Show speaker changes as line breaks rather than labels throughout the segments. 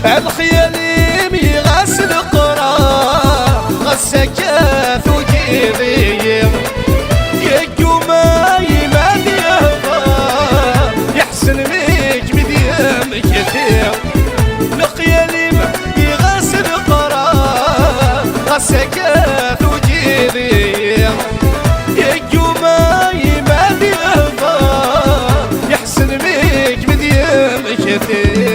الخيالي ميغسل قرار غسكاث وجيبي يجو ما يمادي يهضر يحسن ميك بديم كثير الخيالي ميغسل قرار غسكاث وجيبي يجو ما يمادي يهضر يحسن ميك بديم كثير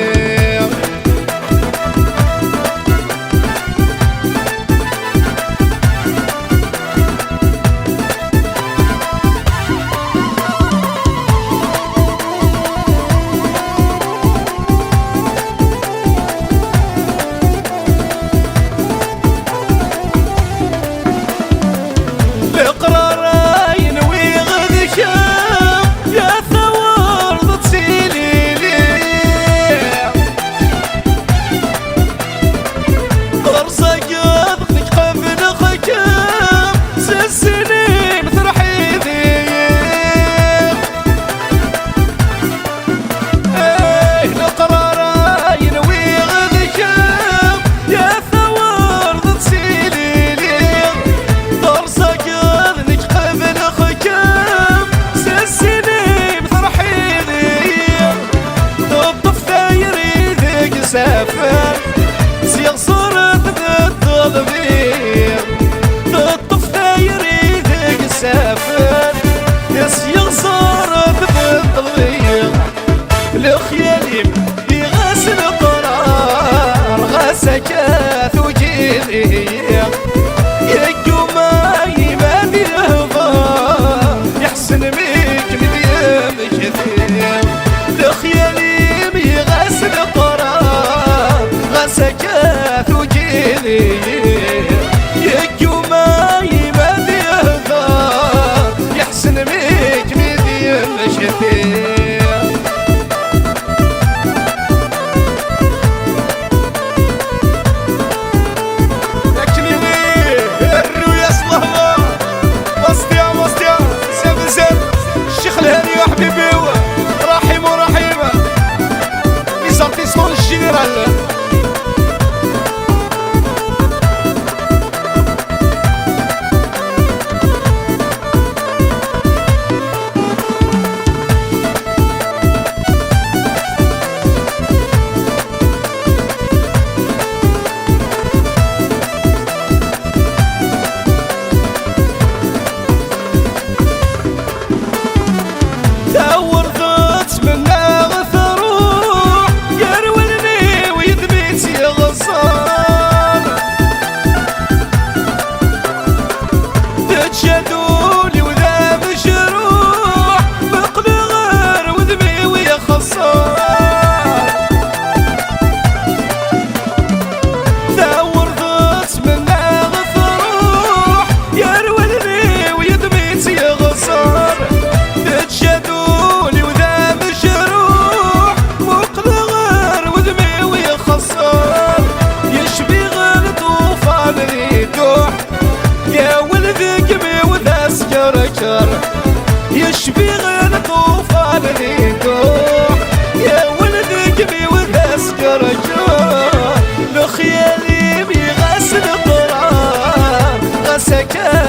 سافر سيغ صورة الظلمير تطف دايري ذيك سافر سيغ صورة الظلمير الخيالي يغسل قرار غسكاث وجيذي يجو ما يمادي يهضر يحسن ميك مديم كثير الخيالي يغسل قرار غسكاث وجيذي يجو ما يمادي يهضر يحسن ميك مديم كثير يشبي غير طوفان ليدوح يا ولد قبي وذسكر جوح الخيالي بيغسل قرار غسكر